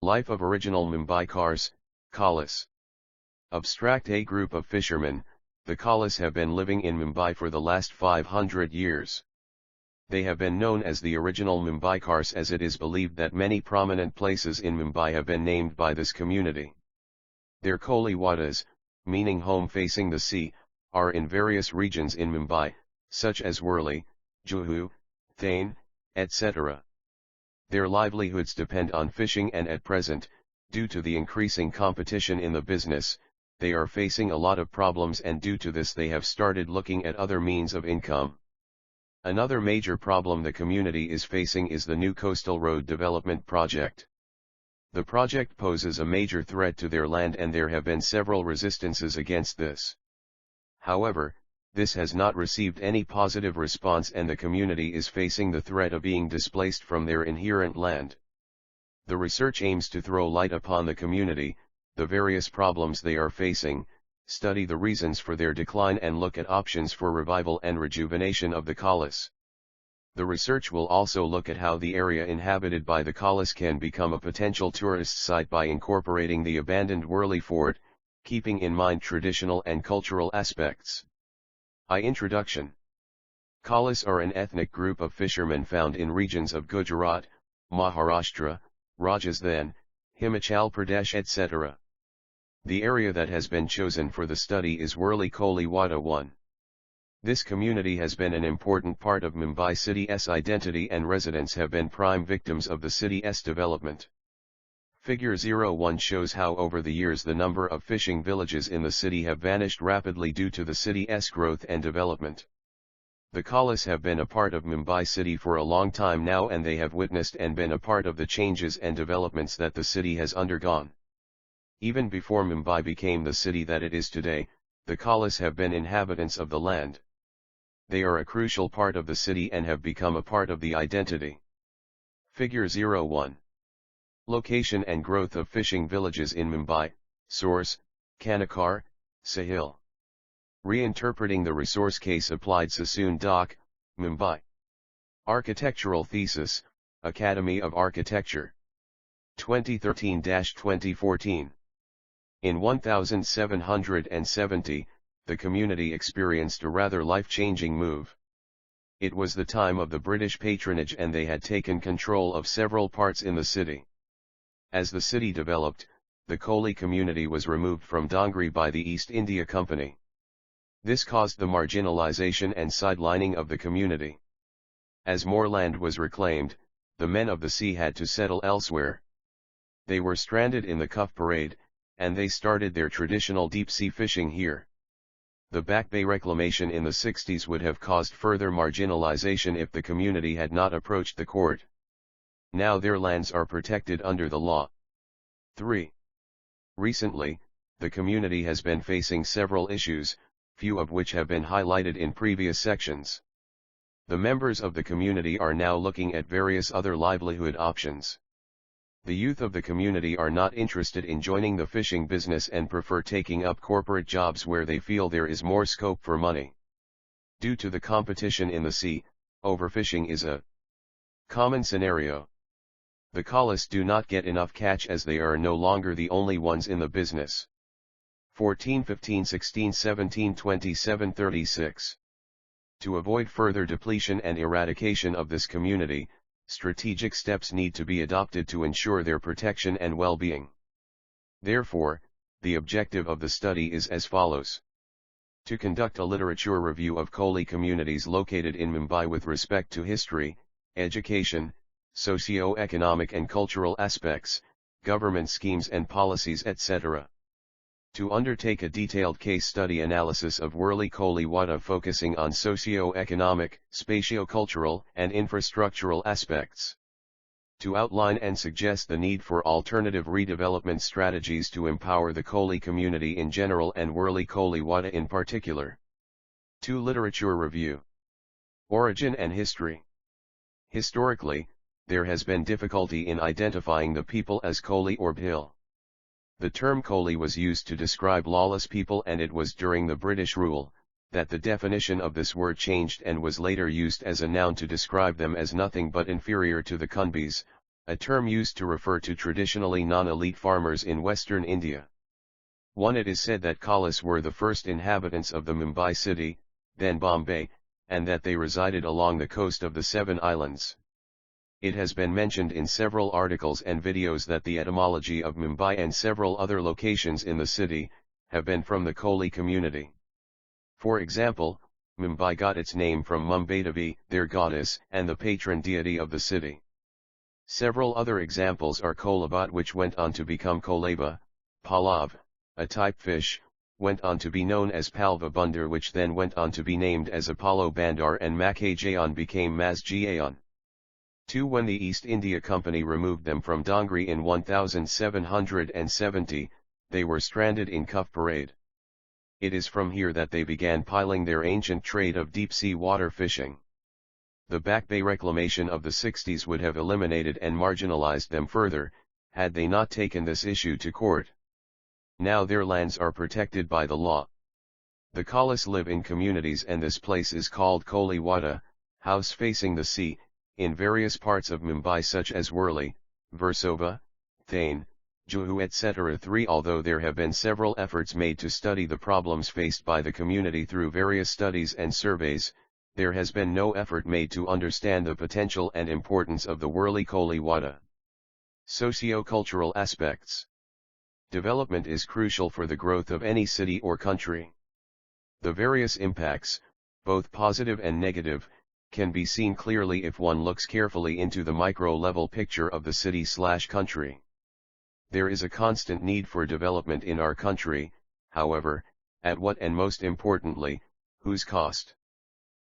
Life of original Mumbaikars, Kolis. Abstract. A group of fishermen, the Kolis have been living in Mumbai for the last 500 years. They have been known as the original Mumbaikars, as it is believed that many prominent places in Mumbai have been named by this community. Their Koliwadas, meaning home facing the sea, are in various regions in Mumbai, such as Worli, Juhu, Thane, etc. Their livelihoods depend on fishing, and at present, due to the increasing competition in the business, they are facing a lot of problems, and due to this they have started looking at other means of income. Another major problem the community is facing is the new coastal road development project. The project poses a major threat to their land, and there have been several resistances against this. However, this has not received any positive response, and the community is facing the threat of being displaced from their inherent land. The research aims to throw light upon the community, the various problems they are facing, study the reasons for their decline, and look at options for revival and rejuvenation of the Kolis. The research will also look at how the area inhabited by the Kolis can become a potential tourist site by incorporating the abandoned Worli fort, keeping in mind traditional and cultural aspects. Introduction. Kolis are an ethnic group of fishermen found in regions of Gujarat, Maharashtra, Rajasthan, Himachal Pradesh, etc. The area that has been chosen for the study is Worli Koliwada 1. This community has been an important part of Mumbai city's identity, and residents have been prime victims of the city's development. Figure 01 shows how over the years the number of fishing villages in the city have vanished rapidly due to the city's growth and development. The Kolis have been a part of Mumbai city for a long time now, and they have witnessed and been a part of the changes and developments that the city has undergone. Even before Mumbai became the city that it is today, the Kolis have been inhabitants of the land. They are a crucial part of the city and have become a part of the identity. Figure 01. Location and growth of fishing villages in Mumbai. Source: Kanakar, Sahil. Reinterpreting the resource case applied. Sassoon Dock, Mumbai. Architectural thesis, Academy of Architecture. 2013-2014. In 1770, the community experienced a rather life-changing move. It was the time of the British patronage, and they had taken control of several parts in the city. As the city developed, the Koli community was removed from Dongri by the East India Company. This caused the marginalization and sidelining of the community. As more land was reclaimed, the men of the sea had to settle elsewhere. They were stranded in the Cuf Parade, and they started their traditional deep-sea fishing here. The Back Bay reclamation in the 60s would have caused further marginalization if the community had not approached the court. Now their lands are protected under the law. 3. Recently, the community has been facing several issues, few of which have been highlighted in previous sections. The members of the community are now looking at various other livelihood options. The youth of the community are not interested in joining the fishing business and prefer taking up corporate jobs where they feel there is more scope for money. Due to the competition in the sea, overfishing is a common scenario. The Kolis do not get enough catch, as they are no longer the only ones in the business. 14, 15, 16, 17, 27, 36. To avoid further depletion and eradication of this community, strategic steps need to be adopted to ensure their protection and well-being. Therefore, the objective of the study is as follows. To conduct a literature review of Koli communities located in Mumbai with respect to history, education, socio-economic and cultural aspects, government schemes and policies, etc. To undertake a detailed case study analysis of Worli Koliwada focusing on socio-economic, spatio-cultural and infrastructural aspects. To outline and suggest the need for alternative redevelopment strategies to empower the Koli community in general and Worli Koliwada in particular. 2. Literature review. Origin and history. Historically, there has been difficulty in identifying the people as Koli or Bhil. The term Koli was used to describe lawless people, and it was during the British rule that the definition of this word changed and was later used as a noun to describe them as nothing but inferior to the Kunbis, a term used to refer to traditionally non-elite farmers in western India. 1. It is said that Kolis were the first inhabitants of the Mumbai city, then Bombay, and that they resided along the coast of the Seven Islands. It has been mentioned in several articles and videos that the etymology of Mumbai and several other locations in the city have been from the Koli community. For example, Mumbai got its name from Mumbai, their goddess and the patron deity of the city. Several other examples are Koliwadas, which went on to become Kolaba, Palav, a type fish, went on to be known as Palva Bundar, which then went on to be named as Apollo Bandar, and Makajayan became Masjayan. 2. When the East India Company removed them from Dongri in 1770, they were stranded in Cuff Parade. It is from here that they began piling their ancient trade of deep-sea water fishing. The Back Bay reclamation of the 60s would have eliminated and marginalized them further, had they not taken this issue to court. Now their lands are protected by the law. The Kolis live in communities, and this place is called Koliwada, house facing the sea, in various parts of Mumbai such as Worli, Versova, Thane, Juhu etc. 3. Although there have been several efforts made to study the problems faced by the community through various studies and surveys, there has been no effort made to understand the potential and importance of the Worli Koliwada. Socio-cultural aspects. Development is crucial for the growth of any city or country. The various impacts, both positive and negative, can be seen clearly if one looks carefully into the micro-level picture of the city/country. There is a constant need for development in our country, however, at what and most importantly, whose cost?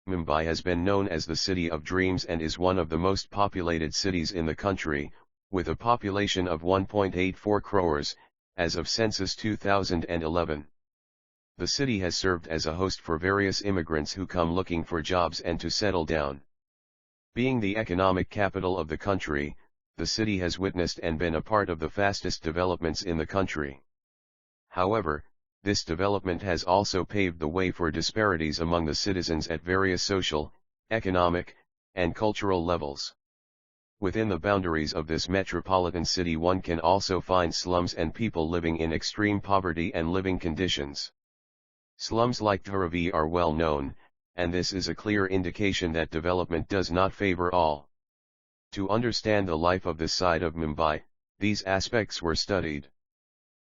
Mumbai has been known as the city of dreams and is one of the most populated cities in the country, with a population of 1.84 crores, as of census 2011. The city has served as a host for various immigrants who come looking for jobs and to settle down. Being the economic capital of the country, the city has witnessed and been a part of the fastest developments in the country. However, this development has also paved the way for disparities among the citizens at various social, economic, and cultural levels. Within the boundaries of this metropolitan city one can also find slums and people living in extreme poverty and living conditions. Slums like Dharavi are well known, and this is a clear indication that development does not favor all. To understand the life of this side of Mumbai, these aspects were studied.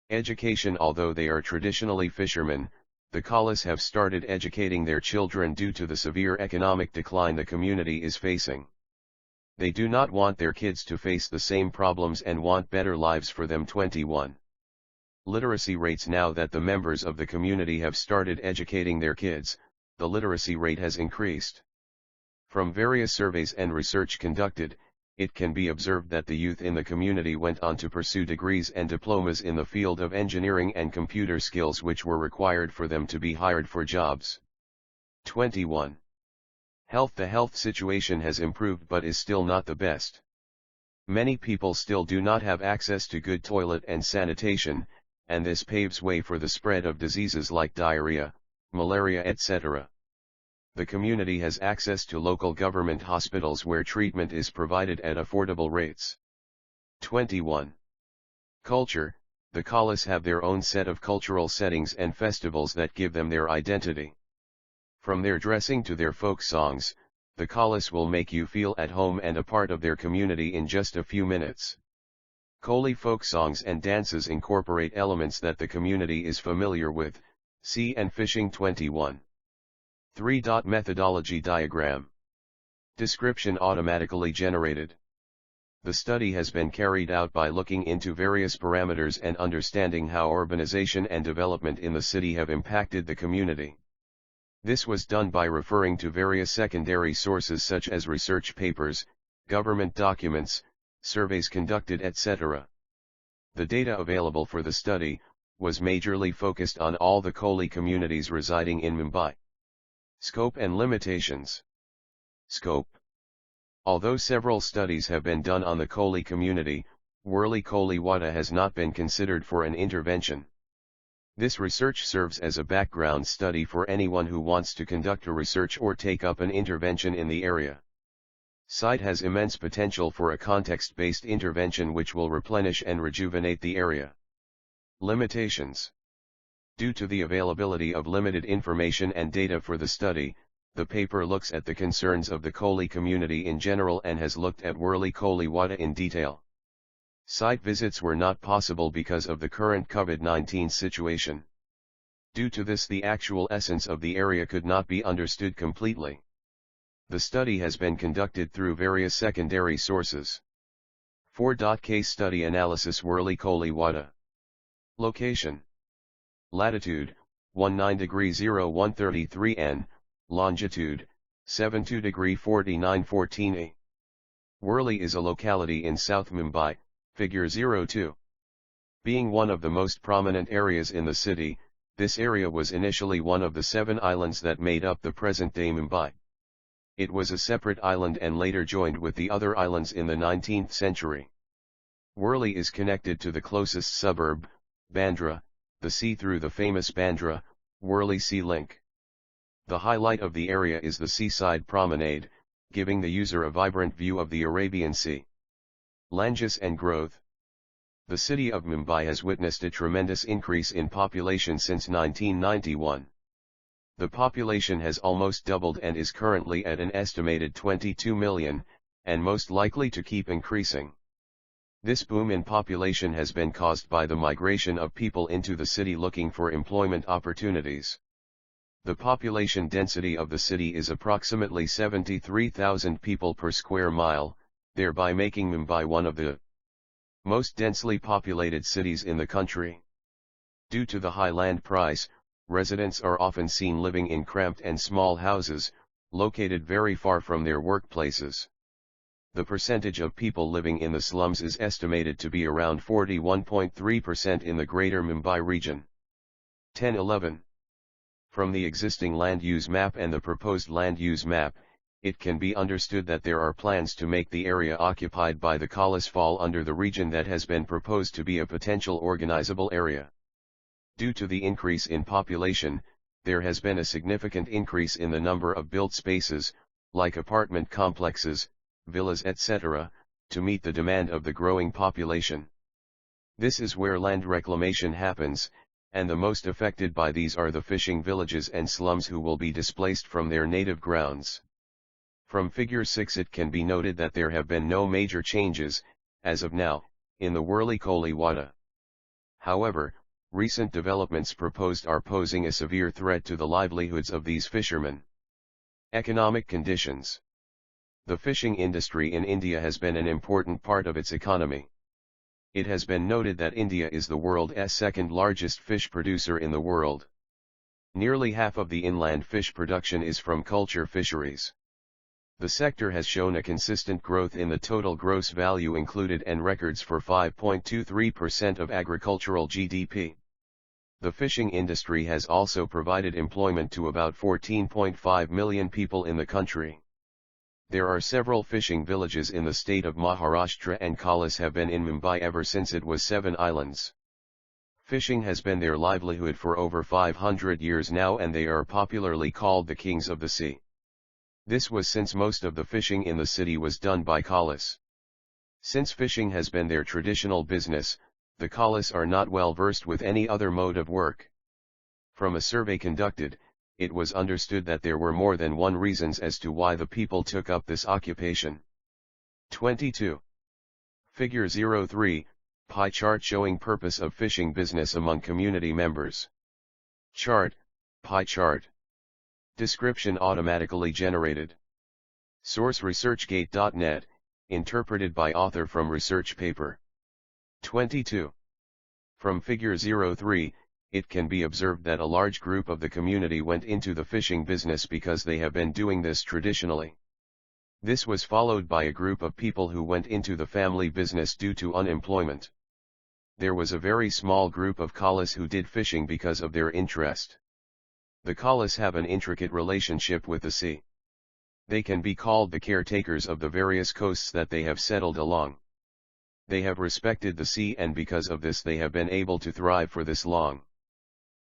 Education. Although they are traditionally fishermen, the Kolis have started educating their children due to the severe economic decline the community is facing. They do not want their kids to face the same problems and want better lives for them. 21. Literacy rates. Now that the members of the community have started educating their kids, the literacy rate has increased. From various surveys and research conducted, it can be observed that the youth in the community went on to pursue degrees and diplomas in the field of engineering and computer skills which were required for them to be hired for jobs. 21. Health. The health situation has improved but is still not the best. Many people still do not have access to good toilet and sanitation, and this paves way for the spread of diseases like diarrhea, malaria etc. The community has access to local government hospitals where treatment is provided at affordable rates. 21. Culture. The Kolis have their own set of cultural settings and festivals that give them their identity. From their dressing to their folk songs, the Kolis will make you feel at home and a part of their community in just a few minutes. Koli folk songs and dances incorporate elements that the community is familiar with, sea and fishing. 21. 3. Methodology diagram. Description automatically generated. The study has been carried out by looking into various parameters and understanding how urbanization and development in the city have impacted the community. This was done by referring to various secondary sources such as research papers, government documents, surveys conducted etc. The data available for the study was majorly focused on all the Koli communities residing in Mumbai. Scope and limitations. Scope. Although several studies have been done on the Koli community, Worli Koliwada has not been considered for an intervention. This research serves as a background study for anyone who wants to conduct a research or take up an intervention in the area. Site has immense potential for a context-based intervention which will replenish and rejuvenate the area. Limitations. Due to the availability of limited information and data for the study, the paper looks at the concerns of the Koli community in general and has looked at Worli Koliwada in detail. Site visits were not possible because of the current COVID-19 situation. Due to this, the actual essence of the area could not be understood completely. The study has been conducted through various secondary sources. 4. Case study analysis. Worli Koliwada. Location. Latitude, 19°0133 N, longitude, 72°4914 A. Worli is a locality in South Mumbai, figure 02. Being one of the most prominent areas in the city, this area was initially one of the 7 islands that made up the present-day Mumbai. It was a separate island and later joined with the other islands in the 19th century. Worli is connected to the closest suburb, Bandra, the sea through the famous Bandra, Worli Sea Link. The highlight of the area is the seaside promenade, giving the user a vibrant view of the Arabian Sea. Languages and growth. The city of Mumbai has witnessed a tremendous increase in population since 1991. The population has almost doubled and is currently at an estimated 22 million, and most likely to keep increasing. This boom in population has been caused by the migration of people into the city looking for employment opportunities. The population density of the city is approximately 73,000 people per square mile, thereby making Mumbai one of the most densely populated cities in the country. Due to the high land price, residents are often seen living in cramped and small houses, located very far from their workplaces. The percentage of people living in the slums is estimated to be around 41.3% in the Greater Mumbai region. 10-11. From the existing land use map and the proposed land use map, it can be understood that there are plans to make the area occupied by the Kolis fall under the region that has been proposed to be a potential organizable area. Due to the increase in population, there has been a significant increase in the number of built spaces, like apartment complexes, villas etc., to meet the demand of the growing population. This is where land reclamation happens, and the most affected by these are the fishing villages and slums who will be displaced from their native grounds. From figure 6 it can be noted that there have been no major changes, as of now, in the Worli Koliwada. However, recent developments proposed are posing a severe threat to the livelihoods of these fishermen. Economic conditions. The fishing industry in India has been an important part of its economy. It has been noted that India is the world's second largest fish producer in the world. Nearly half of the inland fish production is from culture fisheries. The sector has shown a consistent growth in the total gross value included and records for 5.23% of agricultural GDP. The fishing industry has also provided employment to about 14.5 million people in the country. There are several fishing villages in the state of Maharashtra, and Kolis have been in Mumbai ever since it was 7 islands. Fishing has been their livelihood for over 500 years now, and they are popularly called the kings of the sea. This was since most of the fishing in the city was done by Kolis. Since fishing has been their traditional business, the Kolis are not well versed with any other mode of work. From a survey conducted, it was understood that there were more than one reasons as to why the people took up this occupation. 22. Figure 03, pie chart showing purpose of fishing business among community members. Chart, pie chart. Description automatically generated. Source researchgate.net, interpreted by author from research paper. 22. From figure 03, it can be observed that a large group of the community went into the fishing business because they have been doing this traditionally. This was followed by a group of people who went into the family business due to unemployment. There was a very small group of Kolis who did fishing because of their interest. The Kolis have an intricate relationship with the sea. They can be called the caretakers of the various coasts that they have settled along. They have respected the sea, and because of this they have been able to thrive for this long.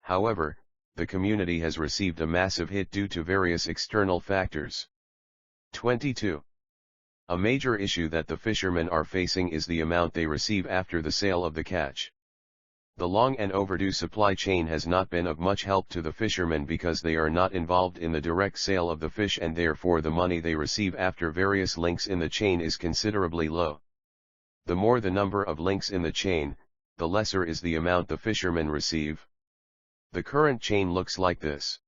However, the community has received a massive hit due to various external factors. 22. A major issue that the fishermen are facing is the amount they receive after the sale of the catch. The long and overdue supply chain has not been of much help to the fishermen because they are not involved in the direct sale of the fish, and therefore the money they receive after various links in the chain is considerably low. The more the number of links in the chain, the lesser is the amount the fishermen receive. The current chain looks like this: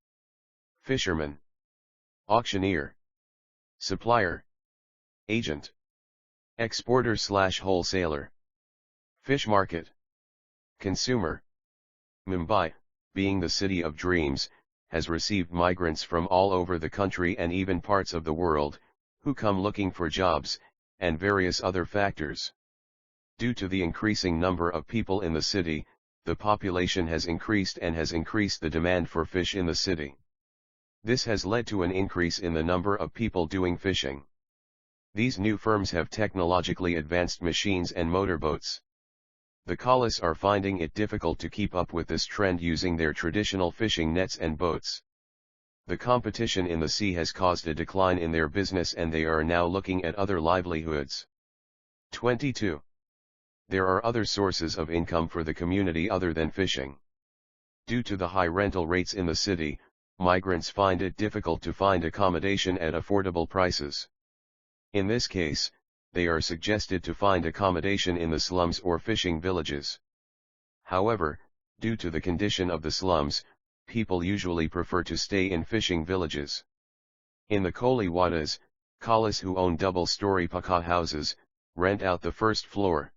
fisherman, auctioneer, supplier, agent, exporter/wholesaler, fish market, consumer. Mumbai, being the city of dreams, has received migrants from all over the country and even parts of the world, who come looking for jobs, and various other factors. Due to the increasing number of people in the city, the population has increased and has increased the demand for fish in the city. This has led to an increase in the number of people doing fishing. These new firms have technologically advanced machines and motorboats. The Kolis are finding it difficult to keep up with this trend using their traditional fishing nets and boats. The competition in the sea has caused a decline in their business and they are now looking at other livelihoods. 22. There are other sources of income for the community other than fishing. Due to the high rental rates in the city, migrants find it difficult to find accommodation at affordable prices. In this case, they are suggested to find accommodation in the slums or fishing villages. However, due to the condition of the slums, people usually prefer to stay in fishing villages. In the Koliwadas, Kolis who own double-story paka houses, rent out the first floor.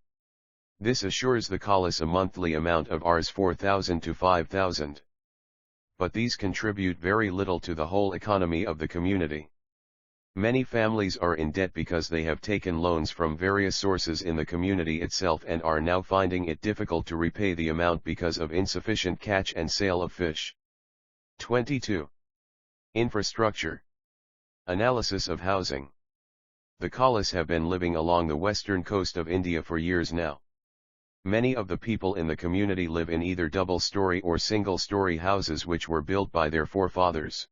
This assures the Kolis a monthly amount of Rs 4,000 to 5,000. But these contribute very little to the whole economy of the community. Many families are in debt because they have taken loans from various sources in the community itself and are now finding it difficult to repay the amount because of insufficient catch and sale of fish. 22. Infrastructure. Analysis of housing. The Kolis have been living along the western coast of India for years now. Many of the people in the community live in either double-story or single-story houses which were built by their forefathers.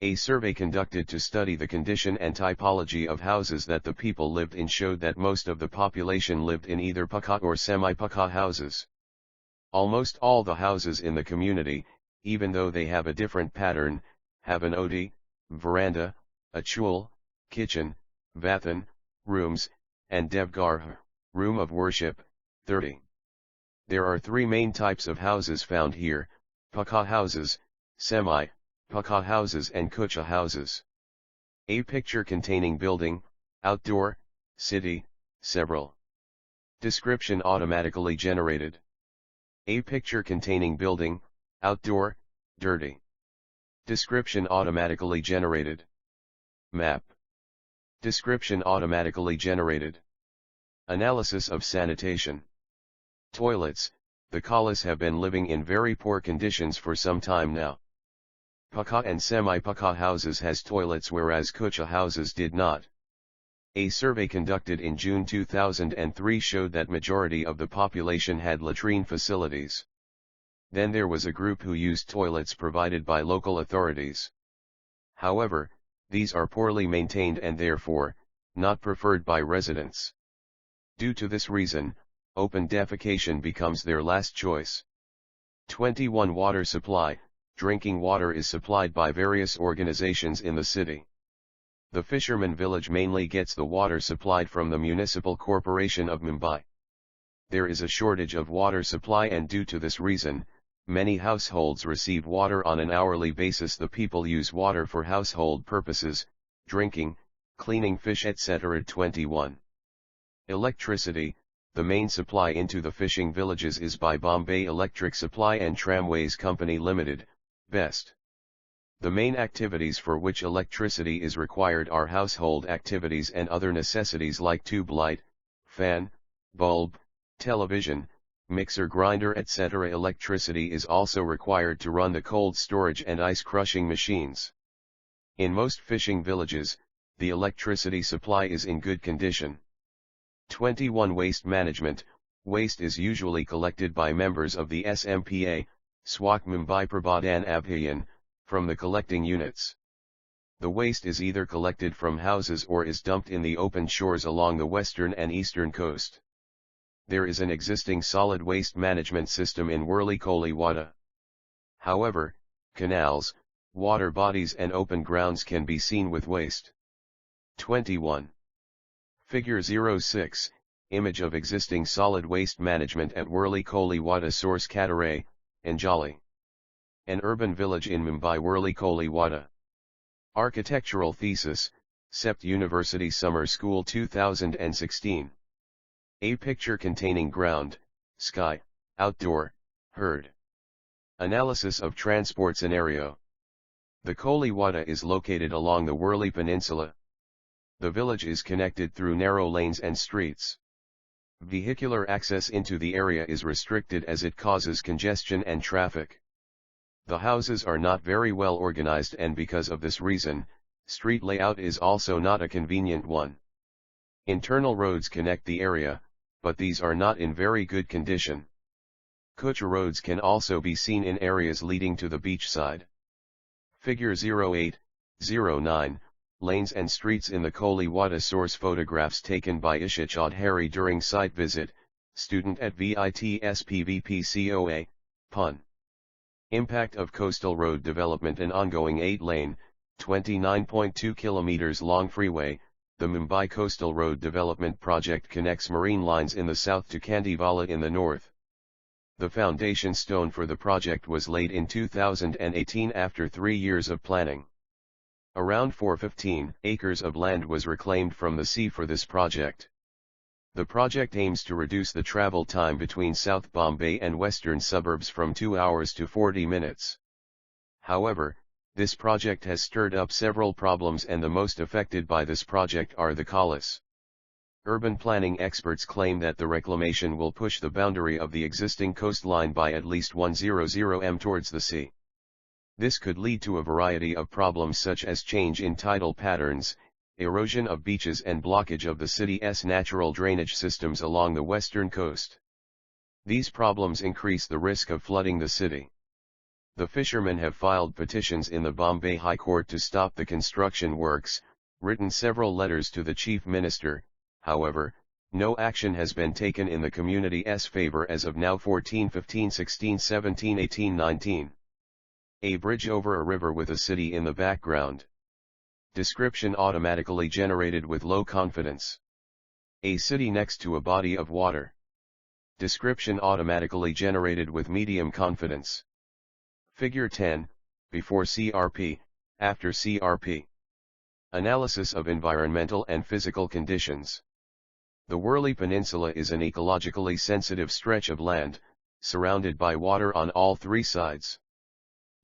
A survey conducted to study the condition and typology of houses that the people lived in showed that most of the population lived in either paka or semi-paka houses. Almost all the houses in the community, even though they have a different pattern, have an odi, veranda, a chul, kitchen, bathan, rooms, and devghar, room of worship. 30. There are three main types of houses found here: paka houses, semi-paka houses and kucha houses. A picture containing building, outdoor, city, several. Description automatically generated. A picture containing building, outdoor, dirty. Description automatically generated. Map. Description automatically generated. Analysis of sanitation. Toilets. The Kolis have been living in very poor conditions for some time now. Paka and semi-paka houses has toilets whereas kucha houses did not. A survey conducted in June 2003 showed that majority of the population had latrine facilities. Then there was a group who used toilets provided by local authorities. However, these are poorly maintained and therefore, not preferred by residents. Due to this reason, open defecation becomes their last choice. 21. Water supply. Drinking water is supplied by various organizations in the city. The fisherman village mainly gets the water supplied from the Municipal Corporation of Mumbai. There is a shortage of water supply and due to this reason, many households receive water on an hourly basis. The people use water for household purposes, drinking, cleaning fish etc. 21. Electricity. The main supply into the fishing villages is by Bombay Electric Supply and Tramways Company Limited, BEST. The main activities for which electricity is required are household activities and other necessities like tube light, fan, bulb, television, mixer grinder etc. Electricity is also required to run the cold storage and ice crushing machines. In most fishing villages, the electricity supply is in good condition. 21. Waste management. Waste is usually collected by members of the SMPA, Swak Mumbai Prabodhan Abhiyan, from the collecting units. The waste is either collected from houses or is dumped in the open shores along the western and eastern coast. There is an existing solid waste management system in Worli Koliwada. However, canals, water bodies and open grounds can be seen with waste. 21. Figure 06, Image of existing solid waste management at Worli Koliwada Source Katare, Anjali. An urban village in Mumbai Worli Koliwada. Architectural thesis, CEPT University Summer School 2016. A picture containing ground, sky, outdoor, herd. Analysis of transport scenario. The Koliwada is located along the Worli Peninsula. The village is connected through narrow lanes and streets. Vehicular access into the area is restricted as it causes congestion and traffic. The houses are not very well organized, and because of this reason, street layout is also not a convenient one. Internal roads connect the area, but these are not in very good condition. Kucha roads can also be seen in areas leading to the beach side. Figure 08, 09, Lanes and streets in the Koliwada. Source photographs taken by Isha Chaudhary during site visit, student at VITS PVPCOA, Pune. Impact of coastal road development. An ongoing 8-lane, 29.2 km long freeway, the Mumbai Coastal Road Development Project connects marine lines in the south to Kandivali in the north. The foundation stone for the project was laid in 2018 after 3 years of planning. Around 415 acres of land was reclaimed from the sea for this project. The project aims to reduce the travel time between South Bombay and western suburbs from 2 hours to 40 minutes. However, this project has stirred up several problems, and the most affected by this project are the Kolis. Urban planning experts claim that the reclamation will push the boundary of the existing coastline by at least 100 m towards the sea. This could lead to a variety of problems such as change in tidal patterns, erosion of beaches and blockage of the city's natural drainage systems along the western coast. These problems increase the risk of flooding the city. The fishermen have filed petitions in the Bombay High Court to stop the construction works, written several letters to the Chief Minister. However, no action has been taken in the community's favor as of now. 14, 15, 16, 17, 18, 19. A bridge over a river with a city in the background. Description automatically generated with low confidence. A city next to a body of water. Description automatically generated with medium confidence. Figure 10, before CRP, after CRP. Analysis of environmental and physical conditions. The Worli Peninsula is an ecologically sensitive stretch of land, surrounded by water on all 3 sides.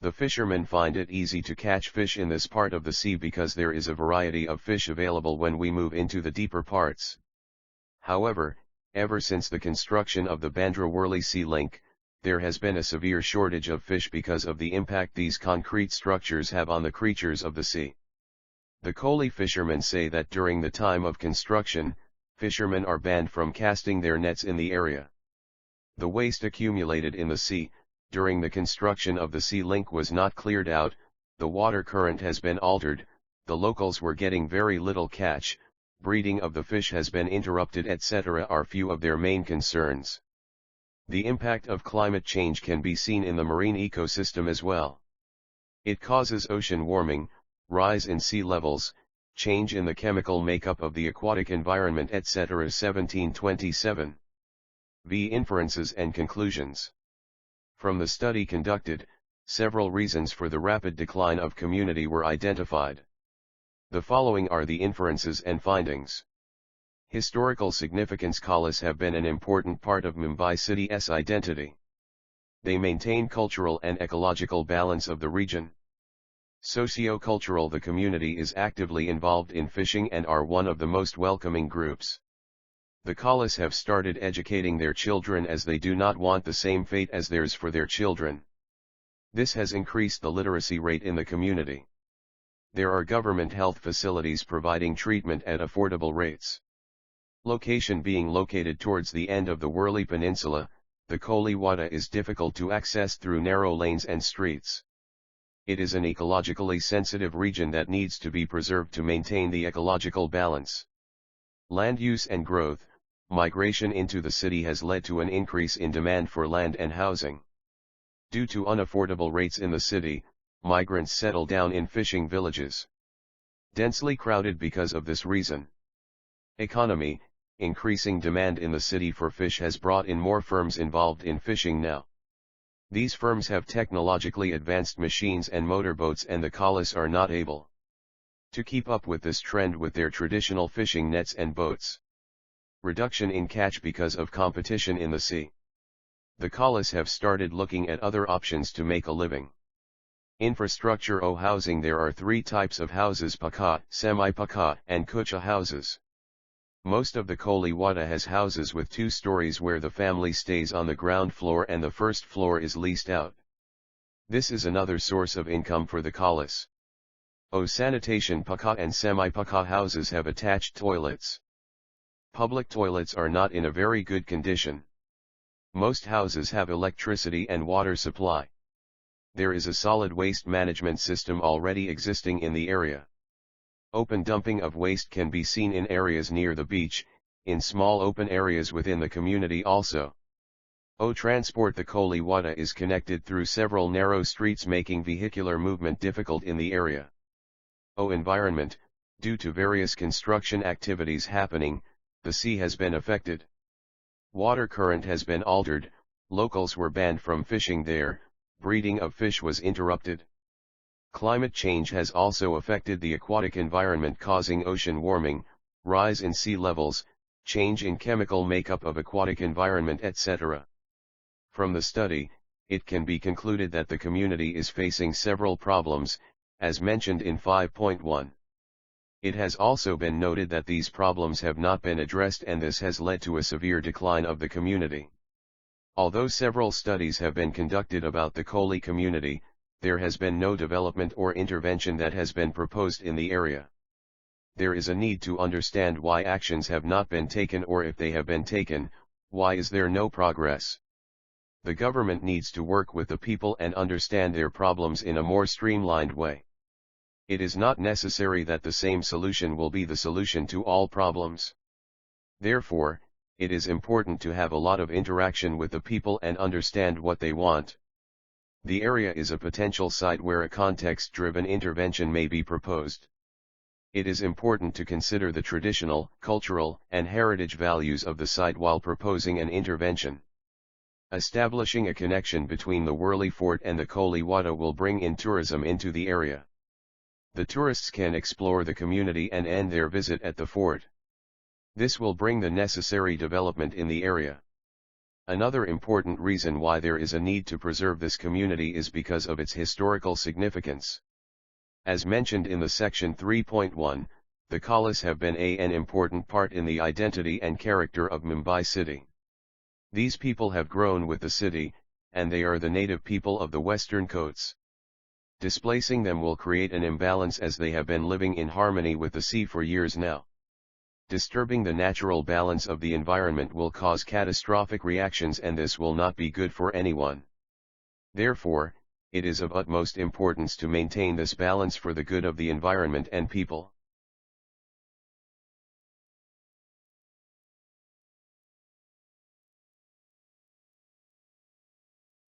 The fishermen find it easy to catch fish in this part of the sea because there is a variety of fish available when we move into the deeper parts. However, ever since the construction of the Bandra-Worli Sea Link, there has been a severe shortage of fish because of the impact these concrete structures have on the creatures of the sea. The Koli fishermen say that during the time of construction, fishermen are banned from casting their nets in the area. The waste accumulated in the sea during the construction of the sea link was not cleared out, the water current has been altered, the locals were getting very little catch, breeding of the fish has been interrupted, etc. are few of their main concerns. The impact of climate change can be seen in the marine ecosystem as well. It causes ocean warming, rise in sea levels, change in the chemical makeup of the aquatic environment, etc. 1727. V. Inferences and conclusions. From the study conducted, several reasons for the rapid decline of community were identified. The following are the inferences and findings. Historical significance. Kolis have been an important part of Mumbai city's identity. They maintain cultural and ecological balance of the region. Socio-cultural. The community is actively involved in fishing and are one of the most welcoming groups. The Kolis have started educating their children as they do not want the same fate as theirs for their children. This has increased the literacy rate in the community. There are government health facilities providing treatment at affordable rates. Location. Being located towards the end of the Worli Peninsula, the Koliwada is difficult to access through narrow lanes and streets. It is an ecologically sensitive region that needs to be preserved to maintain the ecological balance. Land use and growth, migration into the city has led to an increase in demand for land and housing. Due to unaffordable rates in the city, migrants settle down in fishing villages. Densely crowded because of this reason. Economy, increasing demand in the city for fish has brought in more firms involved in fishing now. These firms have technologically advanced machines and motorboats, and the Kolis are not able to keep up with this trend with their traditional fishing nets and boats. Reduction in catch because of competition in the sea. The Kolis have started looking at other options to make a living. Infrastructure or housing. There are three types of houses: Paka, semi-Paka, and Kucha houses. Most of the Koliwada has houses with 2 stories where the family stays on the ground floor and the first floor is leased out. This is another source of income for the Kolis. Sanitation. Paka and semi-Paka houses have attached toilets. Public toilets are not in a very good condition. Most houses have electricity and water supply. There is a solid waste management system already existing in the area. Open dumping of waste can be seen in areas near the beach, in small open areas within the community also. Transport. The Koliwada is connected through several narrow streets, making vehicular movement difficult in the area. Environment. Due to various construction activities happening, the sea has been affected. Water current has been altered, locals were banned from fishing there, breeding of fish was interrupted. Climate change has also affected the aquatic environment, causing ocean warming, rise in sea levels, change in chemical makeup of aquatic environment, etc. From the study, it can be concluded that the community is facing several problems, as mentioned in 5.1. It has also been noted that these problems have not been addressed, and this has led to a severe decline of the community. Although several studies have been conducted about the Koli community, there has been no development or intervention that has been proposed in the area. There is a need to understand why actions have not been taken, or if they have been taken, why is there no progress? The government needs to work with the people and understand their problems in a more streamlined way. It is not necessary that the same solution will be the solution to all problems. Therefore, it is important to have a lot of interaction with the people and understand what they want. The area is a potential site where a context-driven intervention may be proposed. It is important to consider the traditional, cultural, and heritage values of the site while proposing an intervention. Establishing a connection between the Worli fort and the Koliwada will bring in tourism into the area. The tourists can explore the community and end their visit at the fort. This will bring the necessary development in the area. Another important reason why there is a need to preserve this community is because of its historical significance. As mentioned in the section 3.1, the Kolis have been an important part in the identity and character of Mumbai city. These people have grown with the city, and they are the native people of the western coasts. Displacing them will create an imbalance, as they have been living in harmony with the sea for years now. Disturbing the natural balance of the environment will cause catastrophic reactions, and this will not be good for anyone. Therefore, it is of utmost importance to maintain this balance for the good of the environment and people.